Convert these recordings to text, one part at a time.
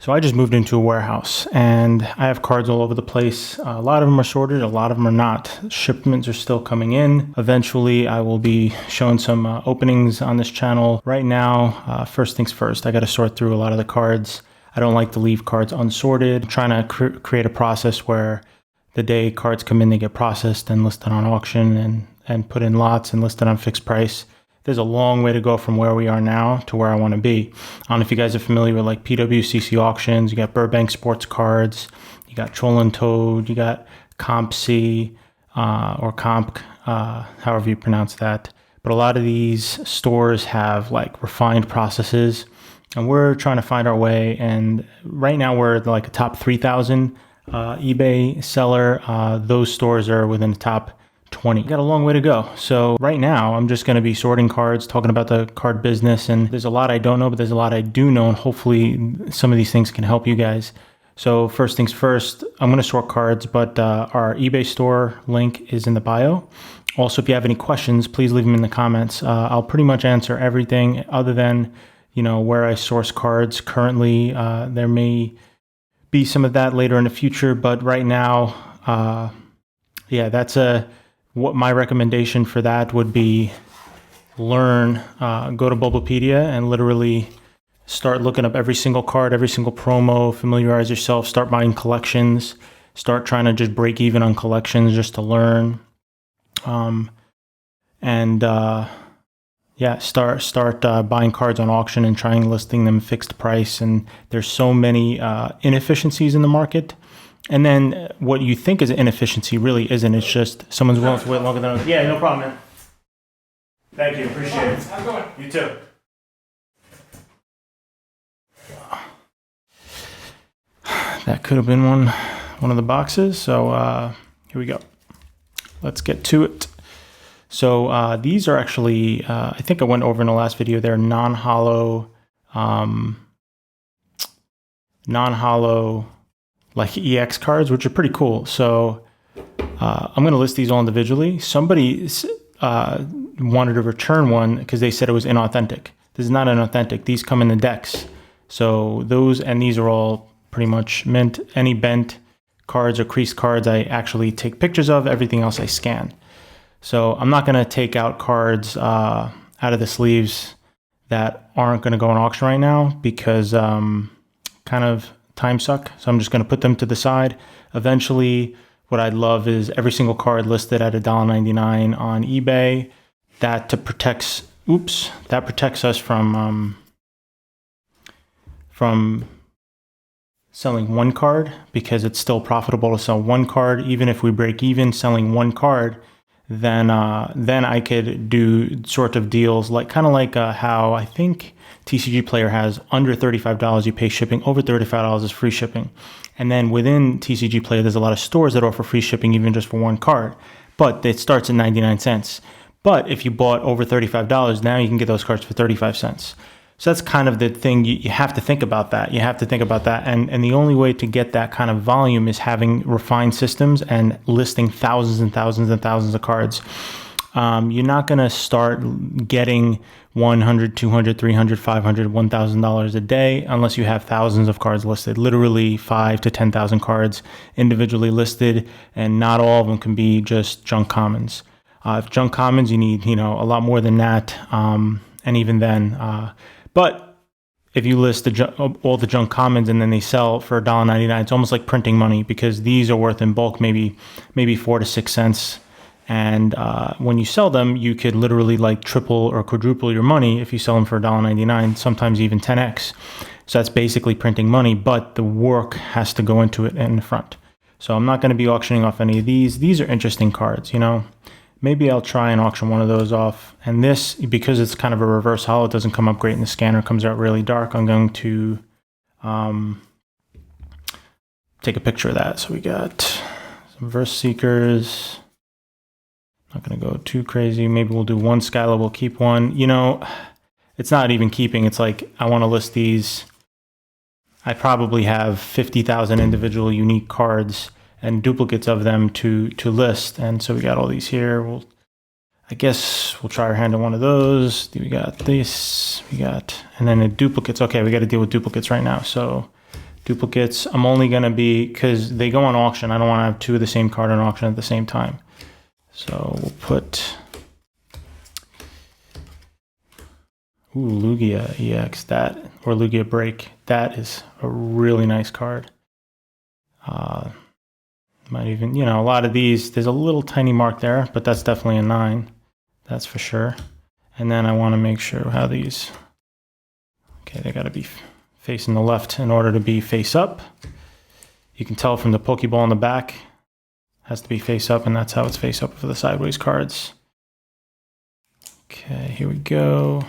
So I just moved into a warehouse and I have cards all over the place. A lot of them are sorted, a lot of them are not. Shipments are still coming in. Eventually I will be showing some openings on this channel. Right now, first things first, I got to sort through a lot of the cards. I don't like to leave cards unsorted. I'm trying to create a process where the day cards come in, they get processed and listed on auction and put in lots and listed on fixed price. There's a long way to go from where we are now to where I want to be. I don't know if you guys are familiar with like PWCC auctions. You got Burbank Sports Cards, you got Troll and Toad, you got Comp C or Comp, however you pronounce that. But a lot of these stores have like refined processes, and we're trying to find our way. And right now we're like a top 3,000 eBay seller. Those stores are within the top 20. Got a long way to go. So right now I'm just going to be sorting cards, talking about the card business, and there's a lot I don't know, but there's a lot I do know, and hopefully some of these things can help you guys. So first things first, I'm going to sort cards, but our eBay store link is in the bio. Also, if you have any questions, please leave them in the comments. I'll pretty much answer everything other than, where I source cards currently. There may be some of that later in the future, but right now, that's what my recommendation for that would be. Learn, go to Bulbapedia and literally start looking up every single card, every single promo, familiarize yourself, start buying collections, start trying to just break even on collections just to learn. Start buying cards on auction and trying listing them fixed price. And there's so many inefficiencies in the market. And then what you think is an inefficiency really isn't. It's just someone's willing to wait longer than others. Yeah, no problem, man. Thank you. Appreciate it. How's it going? You too. That could have been one of the boxes. So here we go. Let's get to it. So these are actually, I think I went over in the last video, they're non-hollow like EX cards, which are pretty cool. So I'm going to list these all individually. Somebody wanted to return one because they said it was inauthentic. This is not inauthentic. These come in the decks. So those and these are all pretty much mint. Any bent cards or creased cards I actually take pictures of. Everything else I scan. So I'm not going to take out cards out of the sleeves that aren't going to go on auction right now because kind of time suck. So I'm just going to put them to the side. Eventually, what I'd love is every single card listed at $1.99 on eBay. That protects us from selling one card, because it's still profitable to sell one card. Even if we break even selling one card, then I could do sort of deals like how I think TCG Player has under $35 you pay shipping, over $35 is free shipping. And then within TCG Player, there's a lot of stores that offer free shipping even just for one card, but it starts at 99 cents. But if you bought over $35, now you can get those cards for 35 cents. So that's kind of the thing. You have to think about that. And the only way to get that kind of volume is having refined systems and listing thousands and thousands and thousands of cards. You're not going to start getting $100, $200, $300, $500, $1,000 a day unless you have thousands of cards listed, literally 5,000 to 10,000 cards individually listed, and not all of them can be just junk commons. If junk commons, you need a lot more than that, and even then. But if you list all the junk commons and then they sell for $1.99, it's almost like printing money, because these are worth in bulk maybe 4 to 6 cents. And when you sell them, you could literally like triple or quadruple your money if you sell them for $1.99, sometimes even 10x. So that's basically printing money, but the work has to go into it in the front. So I'm not going to be auctioning off any of these. These are interesting cards, Maybe I'll try and auction one of those off. And this, because it's kind of a reverse hollow, it doesn't come up great in the scanner, it comes out really dark. I'm going to take a picture of that. So we got some Verse Seekers. Not going to go too crazy. Maybe we'll do one Skyla, we'll keep one. It's not even keeping. It's like, I want to list these. I probably have 50,000 individual unique cards and duplicates of them to list. And so we got all these here. I guess we'll try our hand on one of those. We got this, and then the duplicates. Okay, we got to deal with duplicates right now. So duplicates. I'm only going to be, because they go on auction, I don't want to have two of the same card on auction at the same time. So we'll put, Lugia EX, that, or Lugia Break. That is a really nice card. Might even, a lot of these, there's a little tiny mark there, but that's definitely a 9. That's for sure. And then I want to make sure how these, okay, they got to be facing the left in order to be face up. You can tell from the Pokeball on the back, has to be face up, and that's how it's face up for the sideways cards. Okay, here we go.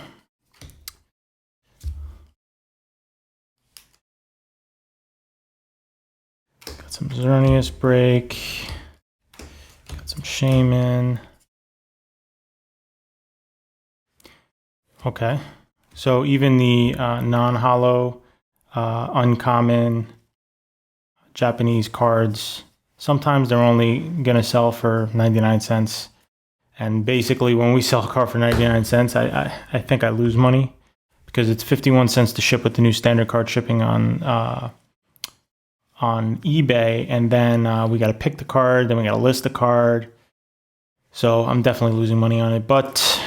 Got some Xerneas Break. Got some Shaman. Okay, so even the non-holo, uncommon Japanese cards, sometimes they're only going to sell for 99 cents. And basically when we sell a card for 99 cents, I think I lose money because it's 51 cents to ship with the new standard card shipping on eBay. And then we got to pick the card, then we got to list the card. So I'm definitely losing money on it. But,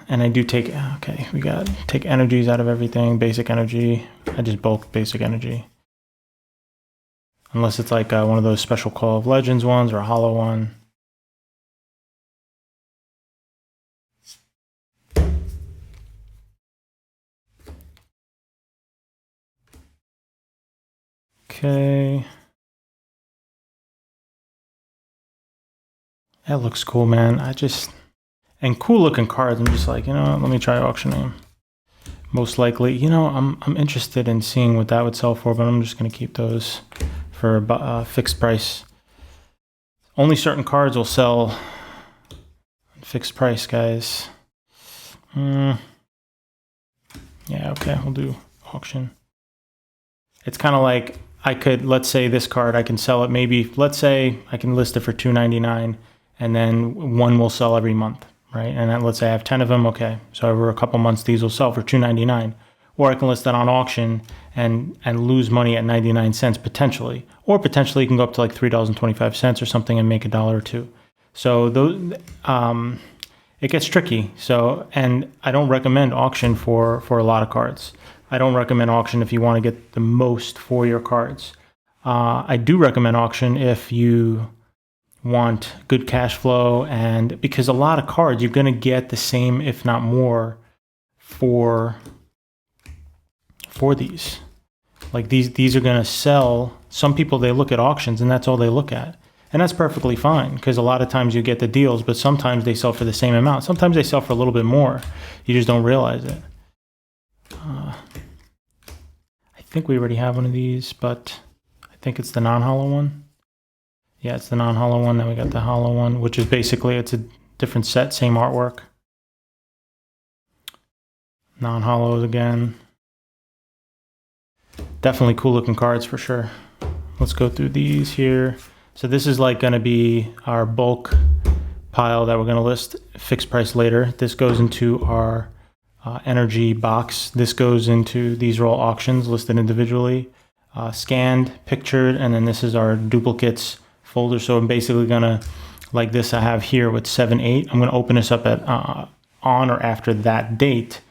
and I do take, okay, we got to take energies out of everything, basic energy. I just bulk basic energy. Unless it's like one of those special Call of Legends ones or a holo one. Okay. That looks cool, man. And cool looking cards. I'm just like, let me try auctioning them. Most likely, I'm interested in seeing what that would sell for, but I'm just going to keep those for a fixed price. Only certain cards will sell fixed price, guys. Yeah, okay, we'll do auction. It's kind of like I could, let's say this card, I can sell it maybe, let's say I can list it for $2.99 and then one will sell every month, right? And then let's say I have 10 of them, okay. So over a couple months, these will sell for $2.99. Or I can list that on auction and lose money at 99 cents potentially. Or potentially you can go up to like $3.25 or something and make $1 or $2. So those, it gets tricky. So, and I don't recommend auction for a lot of cards. I don't recommend auction if you want to get the most for your cards. I do recommend auction if you want good cash flow, and because a lot of cards you're going to get the same, if not more, for these. Like these are going to sell. Some people, they look at auctions and that's all they look at. And that's perfectly fine because a lot of times you get the deals, but sometimes they sell for the same amount. Sometimes they sell for a little bit more. You just don't realize it. I think we already have one of these, but I think it's the non-holo one. Yeah, it's the non-holo one. Then we got the holo one, which is basically, it's a different set, same artwork. Non-holos again. Definitely cool looking cards for sure. Let's go through these here. So this is like going to be our bulk pile that we're going to list fixed price later. This goes into our energy box. This goes into, these are all auctions listed individually, scanned, pictured, and then this is our duplicates folder. So I'm basically going to, like this I have here with 7/8. I'm going to open this up at on or after that date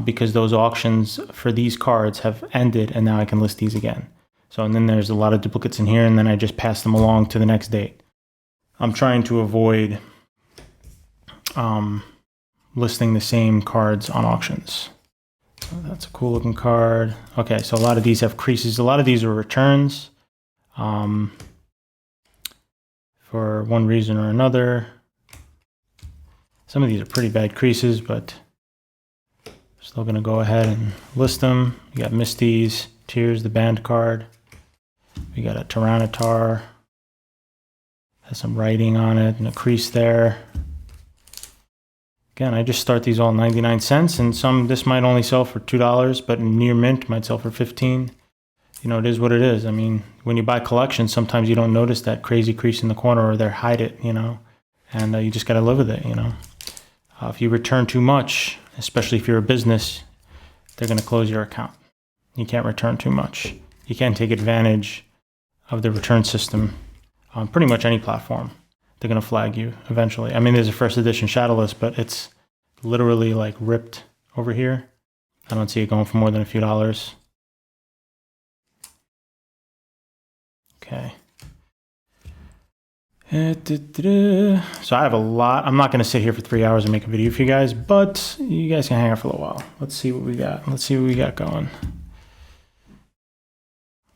because those auctions for these cards have ended and now I can list these again. So, and then there's a lot of duplicates in here and then I just pass them along to the next date. I'm trying to avoid listing the same cards on auctions. So that's a cool looking card. Okay, so a lot of these have creases. A lot of these are returns for one reason or another. Some of these are pretty bad creases, but still gonna go ahead and list them. You got Misty's, Tears, the banned card. We got a Tyranitar. Has some writing on it and a crease there. Again, I just start these all 99 cents, and this might only sell for $2, but near mint might sell for 15. It is what it is. I mean, when you buy collections, sometimes you don't notice that crazy crease in the corner or they hide it, and you just got to live with it, If you return too much, especially if you're a business, they're going to close your account. You can't return too much. you can take advantage of the return system on pretty much any platform. They're going to flag you eventually. I mean, there's a first edition Shadowless, but it's literally like ripped over here. I don't see it going for more than a few dollars. Okay. So I have a lot. I'm not going to sit here for 3 hours and make a video for you guys, but you guys can hang out for a little while. Let's see what we got. Let's see what we got going.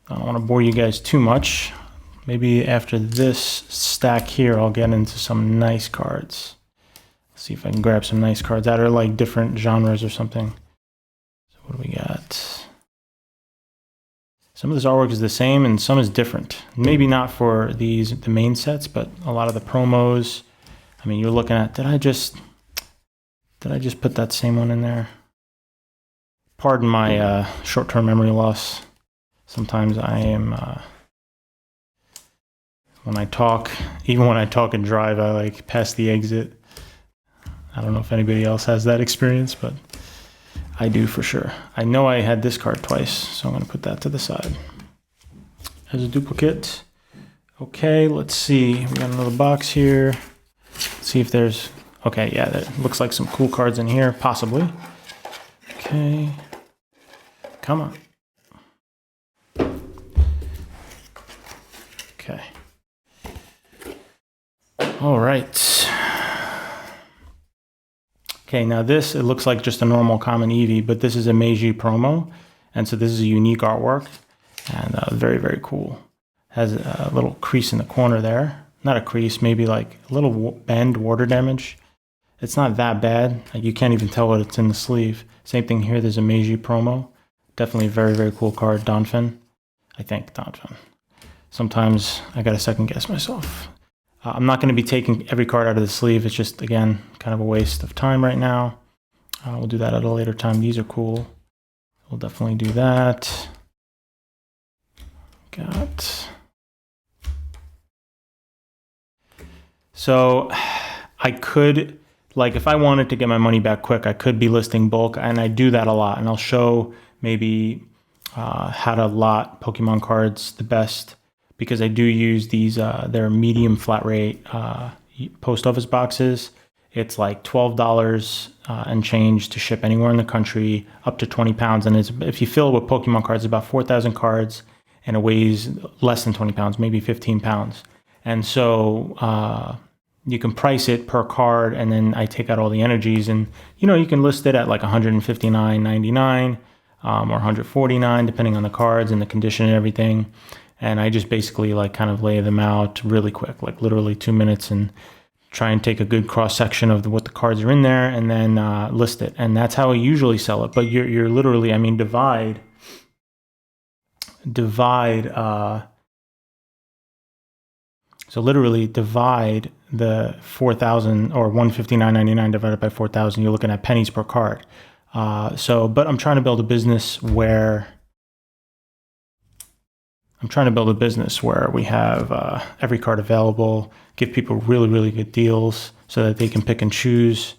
I don't want to bore you guys too much. Maybe after this stack here, I'll get into some nice cards. Let's see if I can grab some nice cards that are like different genres or something. So what do we got? Some of this artwork is the same and some is different. Maybe not for the main sets, but a lot of the promos. I mean, you're looking at, did I just put that same one in there? Pardon my short-term memory loss. Sometimes I am, when I talk, even when I talk and drive, I like pass the exit. I don't know if anybody else has that experience, but I do for sure. I know I had this card twice, so I'm going to put that to the side. As a duplicate. Okay, let's see. We got another box here. Let's see if there's... Okay, yeah, there looks like some cool cards in here, possibly. Okay. Come on. Okay. All right. Okay, now this, it looks like just a normal common Eevee, but this is a Meiji Promo. And so this is a unique artwork and very, very cool. Has a little crease in the corner there. Not a crease, maybe like a little bend, water damage. It's not that bad. Like you can't even tell what it's in the sleeve. Same thing here, there's a Meiji Promo. Definitely a very, very cool card, Donphin. I think Donphin. Sometimes I gotta second guess myself. I'm not going to be taking every card out of the sleeve. It's just, again, kind of a waste of time right now. We'll do that at a later time. These are cool. We'll definitely do that. So I could, like if I wanted to get my money back quick, I could be listing bulk, and I do that a lot. And I'll show maybe how to lot Pokemon cards the best, because I do use these, they're medium flat rate post office boxes. It's like $12 and change to ship anywhere in the country, up to 20 pounds. And if you fill it with Pokemon cards, it's about 4,000 cards, and it weighs less than 20 pounds, maybe 15 pounds. And so you can price it per card, and then I take out all the energies, and you can list it at like $159.99 or $149, depending on the cards and the condition and everything. And I just basically like kind of lay them out really quick, like literally 2 minutes, and try and take a good cross section of what the cards are in there, and then list it. And that's how I usually sell it. But you're literally, I mean, divide. So literally divide the 4,000 or $159.99 divided by 4,000. You're looking at pennies per card. But I'm trying to build a business where we have every card available, give people really, really good deals so that they can pick and choose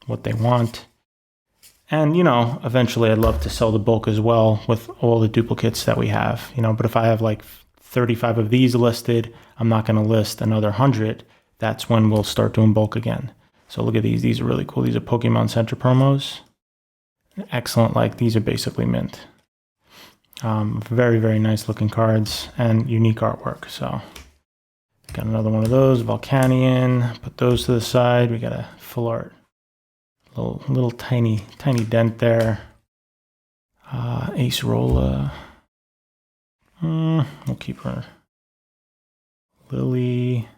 what they want. And, eventually I'd love to sell the bulk as well with all the duplicates that we have, but if I have like 35 of these listed, I'm not going to list another 100. That's when we'll start doing bulk again. So look at these. These are really cool. These are Pokemon Center promos. Excellent. Like these are basically mint. Very, very nice looking cards and unique artwork. So got another one of those, Volcanion. Put those to the side. We got a full art. Little tiny dent there. Ace Rolla. We'll keep her. Lily.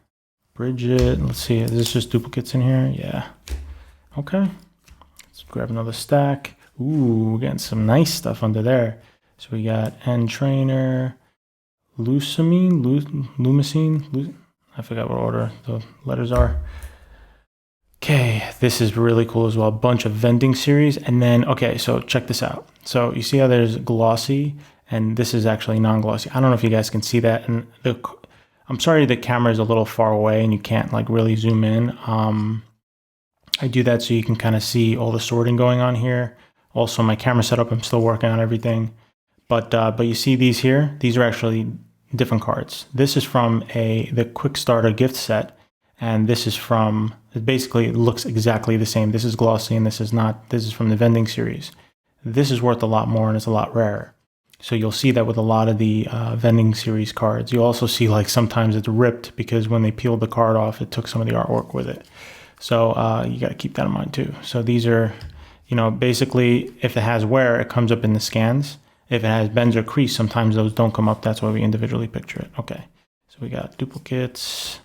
Bridget. Let's see. Is this just duplicates in here? Yeah. Okay. Let's grab another stack. Ooh, we're getting some nice stuff under there. So we got N-Trainer, Lumicine, I forgot what order the letters are. Okay, this is really cool as well. A bunch of vending series. And then, okay, so check this out. So you see how there's glossy, and this is actually non-glossy. I don't know if you guys can see that. And I'm sorry the camera is a little far away and you can't like really zoom in. I do that so you can kind of see all the sorting going on here. Also, my camera setup, I'm still working on everything. But you see these here? These are actually different cards. This is from the Quick Starter gift set, and this is from, basically it looks exactly the same. This is glossy and this is not. This is from the vending series. This is worth a lot more and it's a lot rarer. So you'll see that with a lot of the vending series cards. You also see like sometimes it's ripped because when they peeled the card off, it took some of the artwork with it. So you got to keep that in mind too. So these are, you know, basically if it has wear, it comes up in the scans. If it has bends or crease, sometimes those don't come up. That's why we individually picture it. Okay, so we got duplicates.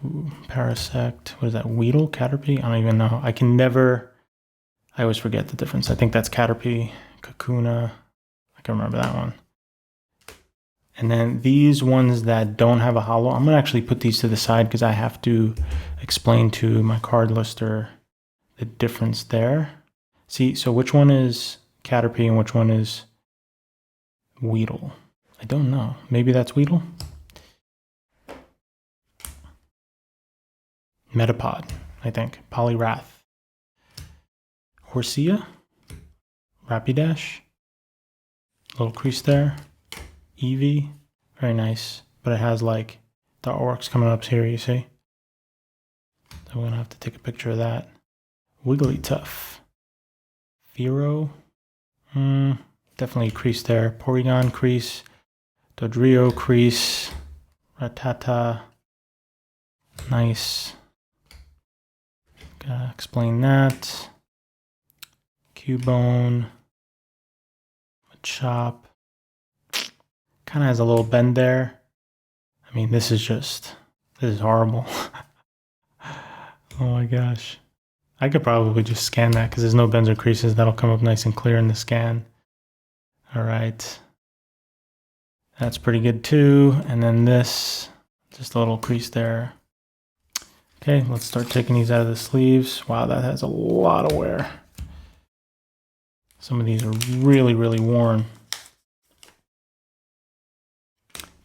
Ooh, Parasect. What is that? Weedle? Caterpie? I don't even know. I always forget the difference. I think that's Caterpie. Kakuna. I can remember that one. And then these ones that don't have a holo, I'm going to actually put these to the side because I have to explain to my card lister the difference there. See, so which one is Caterpie and which one is Weedle? I don't know. Maybe that's Weedle? Metapod, I think. Poliwrath. Horsia. Rapidash. Little crease there. Eevee. Very nice. But it has like the artworks coming up here, you see? So we're going to have to take a picture of that. Wigglytuff. Fearow. Definitely a crease there. Porygon crease. Dodrio crease. Rattata. Nice. Gotta explain that. Cubone. Machop. Kind of has a little bend there. I mean, this is horrible. Oh my gosh. I could probably just scan that because there's no bends or creases. That'll come up nice and clear in the scan. All right. That's pretty good too. And then this, just a little crease there. Okay, let's start taking these out of the sleeves. Wow, that has a lot of wear. Some of these are really, really worn.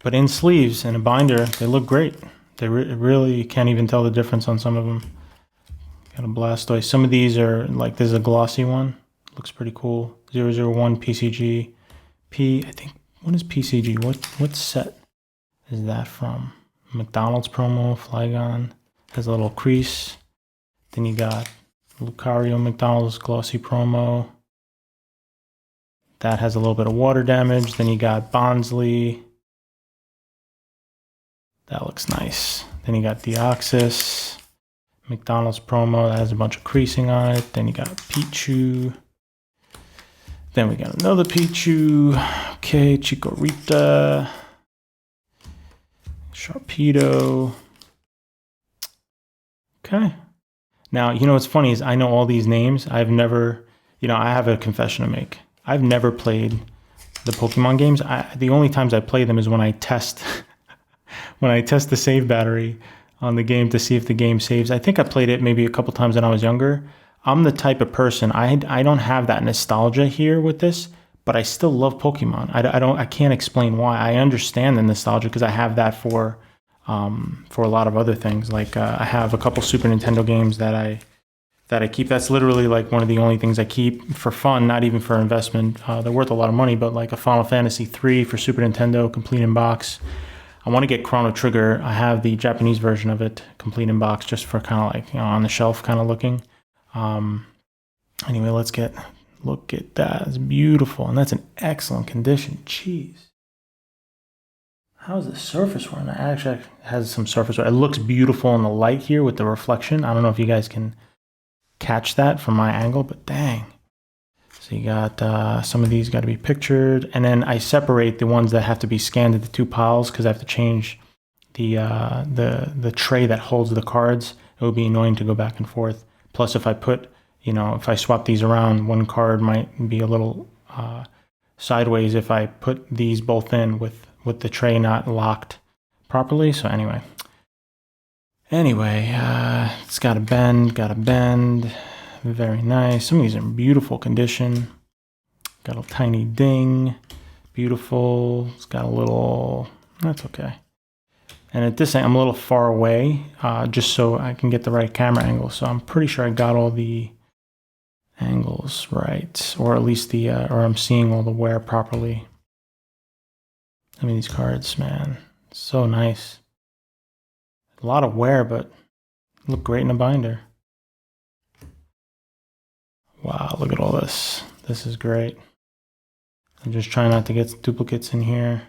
But in sleeves and a binder, they look great. They really can't even tell the difference on some of them. Got a Blastoise. Some of these are like, this is a glossy one. Looks pretty cool. 001 PCG. I think, what is PCG? What set is that from? McDonald's promo, Flygon. Has a little crease. Then you got Lucario McDonald's glossy promo. That has a little bit of water damage. Then you got Bonsly. That looks nice. Then you got Deoxys. McDonald's promo that has a bunch of creasing on it. Then you got Pichu. Then we got another Pichu. Okay, Chikorita. Sharpedo. Okay. Now, you know what's funny is I know all these names. I've never, you know, I have a confession to make. I've never played the Pokemon games. The only times I play them is when I test the save battery on the game to see if the game saves. I think I played it maybe a couple times when I was younger. I'm the type of person, I don't have that nostalgia here with this, but I still love Pokemon. I can't explain why. I understand the nostalgia because I have that for a lot of other things. Like I have a couple Super Nintendo games that I keep. That's literally like one of the only things I keep for fun, not even for investment. They're worth a lot of money, but like a Final Fantasy 3 for Super Nintendo, complete in box. I want to get Chrono Trigger. I have the Japanese version of it, complete in box, just for kind of like, you know, on the shelf kind of looking. Anyway, look at that. It's beautiful, and that's in excellent condition. Jeez. How's the surface wear? It actually has some surface wear. It looks beautiful in the light here with the reflection. I don't know if you guys can catch that from my angle, but dang. So you got some of these got to be pictured, and then I separate the ones that have to be scanned into two piles because I have to change the tray that holds the cards. It would be annoying to go back and forth. Plus, if I put, you know, if I swap these around, one card might be a little sideways if I put these both in with the tray not locked properly. So anyway, it's got a bend. Very nice. Some of these are in beautiful condition. Got a tiny ding. Beautiful. It's got a little, that's okay. And at this end, I'm a little far away, just so I can get the right camera angle. So I'm pretty sure I got all the angles right, or at least the, or I'm seeing all the wear properly. I mean, these cards, man, so nice. A lot of wear, but look great in a binder. Wow, look at all this. This is great. I'm just trying not to get duplicates in here.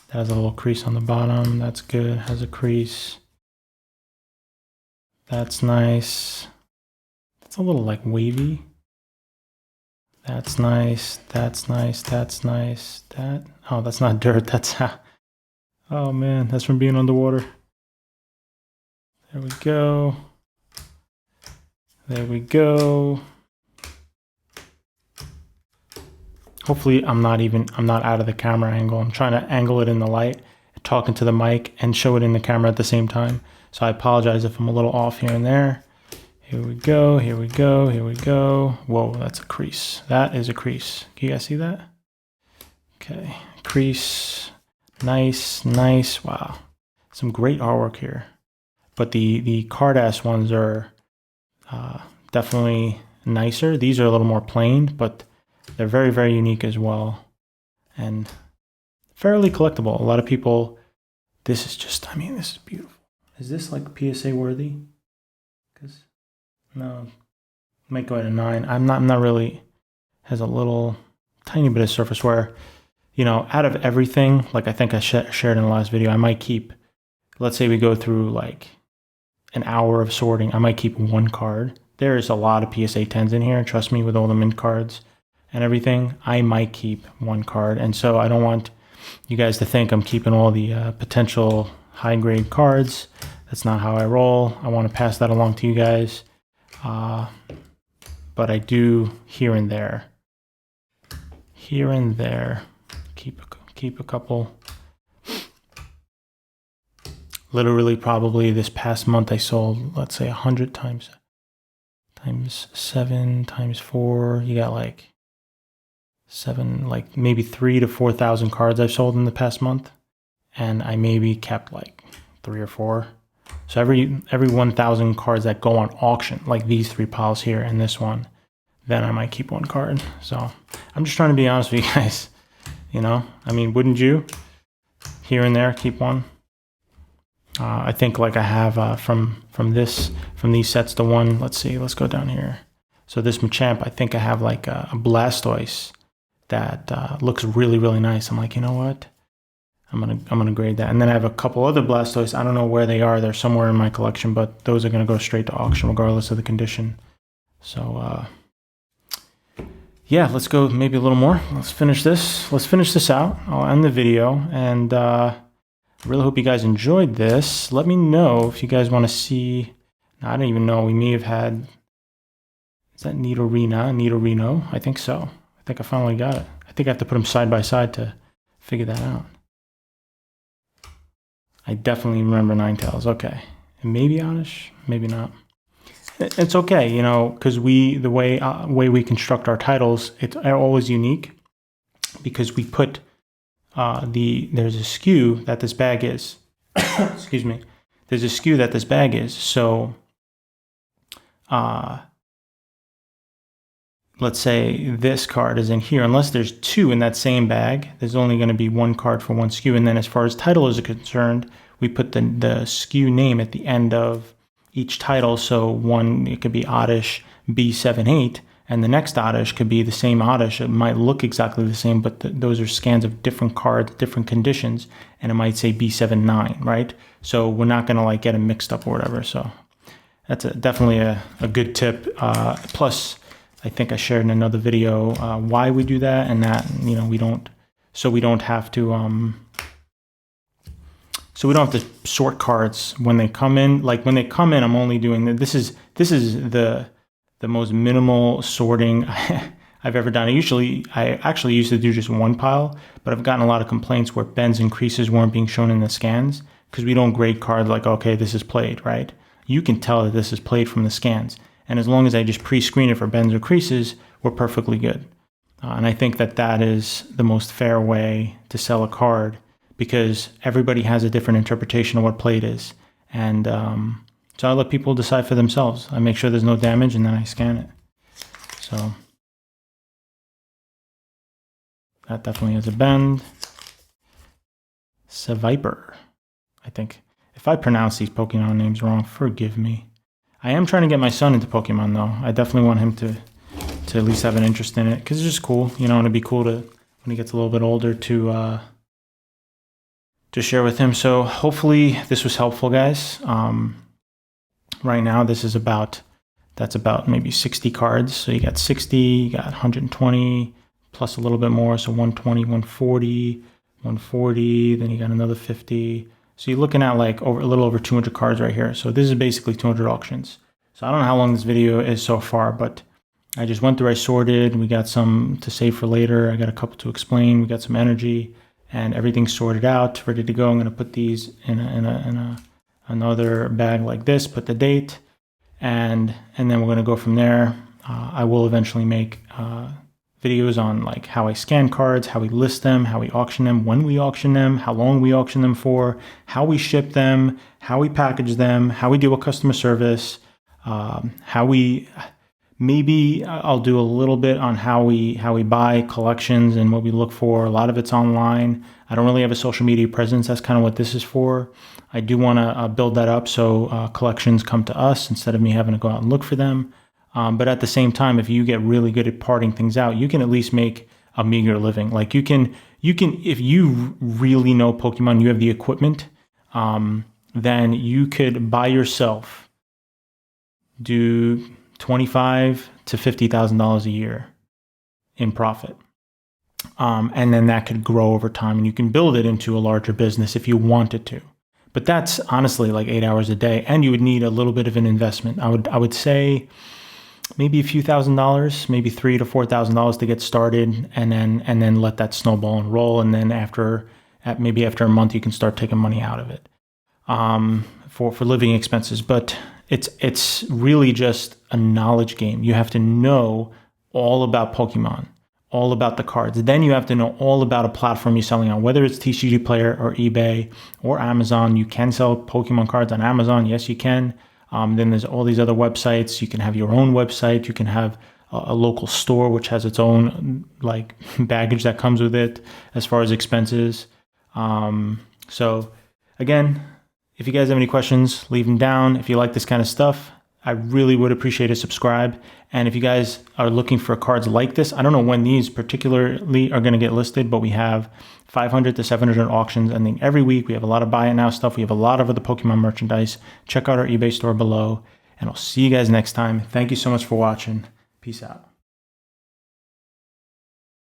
That has a little crease on the bottom. That's good. Has a crease. That's nice. It's a little like wavy. That's nice. That's nice. That's nice. Oh, that's not dirt. That's oh man, that's from being underwater. There we go. There we go. Hopefully I'm not out of the camera angle. I'm trying to angle it in the light, talking to the mic, and show it in the camera at the same time. So I apologize if I'm a little off here and there. Here we go, here we go, here we go. Whoa, that's a crease. That is a crease. Can you guys see that? Okay, crease. Nice, nice. Wow. Some great artwork here. But the card-ass ones are definitely nicer. These are a little more plain, but they're very, very unique as well. And fairly collectible. A lot of people, this is just, I mean, this is beautiful. Is this like PSA worthy? Because, no, might go at a 9. I'm not really, has a little tiny bit of surface wear. You know, out of everything, like I think I shared in the last video, I might keep, let's say we go through like an hour of sorting, I might keep one card. There is a lot of PSA 10s in here, trust me, with all the mint cards and everything. I might keep one card, and so I don't want you guys to think I'm keeping all the potential high-grade cards. That's not how I roll. I want to pass that along to you guys, but I do here and there keep a couple. Literally, probably this past month I sold, let's say 100 times 7 times 4. You got like 7, like maybe 3,000 to 4,000 cards I've sold in the past month, and I maybe kept like 3 or 4. So every 1,000 cards that go on auction, like these 3 piles here and this one, then I might keep one card. So I'm just trying to be honest with you guys. You know, I mean, wouldn't you? Here and there, keep one. I think like I have from these sets, the one, let's see, let's go down here. So this Machamp, I think I have like a Blastoise that looks really, really nice. I'm like, you know what? I'm gonna grade that. And then I have a couple other Blastoise. I don't know where they are. They're somewhere in my collection, but those are gonna go straight to auction regardless of the condition. So yeah, let's go maybe a little more. Let's finish this. Let's finish this out. I'll end the video, and I really hope you guys enjoyed this. Let me know if you guys want to see. I don't even know. We may have had. Is that Nidorino? I think so. I think I finally got it. I think I have to put them side by side to figure that out. I definitely remember Ninetales. Okay, and maybe Oddish, maybe not. It's okay, you know, because the way we construct our titles, it's always unique, because we put there's a skew that this bag is. Excuse me. There's a skew that this bag is. So let's say this card is in here. Unless there's 2 in that same bag, there's only going to be 1 card for 1 skew. And then as far as titles are concerned, we put the skew name at the end of each title. So one, it could be Oddish B78, and the next Oddish could be the same Oddish. It might look exactly the same, but those are scans of different cards, different conditions, and it might say B79, right? So we're not going to like get them mixed up or whatever. So that's definitely a good tip. Plus, I think I shared in another video why we do that, and that, you know, we don't have to sort cards when they come in. Like when they come in, I'm only doing this is the most minimal sorting I've ever done. I actually used to do just 1 pile, but I've gotten a lot of complaints where bends and creases weren't being shown in the scans, because we don't grade cards like, okay, this is played, right? You can tell that this is played from the scans. And as long as I just pre-screen it for bends or creases, we're perfectly good. And I think that is the most fair way to sell a card, because everybody has a different interpretation of what played is. And So I let people decide for themselves. I make sure there's no damage and then I scan it. So that definitely has a bend. Seviper, I think. If I pronounce these Pokemon names wrong, forgive me. I am trying to get my son into Pokemon though. I definitely want him to at least have an interest in it because it's just cool, you know, and it'd be cool to, when he gets a little bit older, to share with him. So hopefully this was helpful, guys. Right now, this is that's about maybe 60 cards. So you got 60, you got 120, plus a little bit more. So 120, 140, 140, then you got another 50. So you're looking at like a little over 200 cards right here. So this is basically 200 auctions. So I don't know how long this video is so far, but I just went through, I sorted, we got some to save for later. I got a couple to explain. We got some energy and everything's sorted out, ready to go. I'm going to put these in another bag like this, put the date, and then we're going to go from there. I will eventually make videos on like how I scan cards, how we list them, how we auction them, when we auction them, how long we auction them for, how we ship them, how we package them, how we deal with customer service, maybe I'll do a little bit on how we buy collections and what we look for. A lot of it's online. I don't really have a social media presence. That's kind of what this is for. I do want to build that up so collections come to us instead of me having to go out and look for them. But at the same time, if you get really good at parting things out, you can at least make a meager living. Like you can, if you really know Pokemon, you have the equipment, then you could by yourself do $25,000 to $50,000 a year in profit. And then that could grow over time and you can build it into a larger business if you wanted to. But that's honestly like 8 hours a day and you would need a little bit of an investment. I would say maybe a few $1,000s, maybe $3,000 to $4,000 to get started and then let that snowball and roll. And then after a month, you can start taking money out of it for living expenses. But it's really just a knowledge game. You have to know all about Pokemon, all about the cards. Then you have to know all about a platform you're selling on, whether it's TCG Player or eBay or Amazon. You can sell Pokemon cards on Amazon. Yes, you can. Then there's all these other websites. You can have your own website. You can have a local store, which has its own like baggage that comes with it as far as expenses. So again, if you guys have any questions, leave them down. If you like this kind of stuff, I really would appreciate a subscribe. And if you guys are looking for cards like this, I don't know when these particularly are going to get listed, but we have 500 to 700 auctions ending every week. We have a lot of buy it now stuff. We have a lot of other Pokemon merchandise. Check out our eBay store below, and I'll see you guys next time. Thank you so much for watching. Peace out.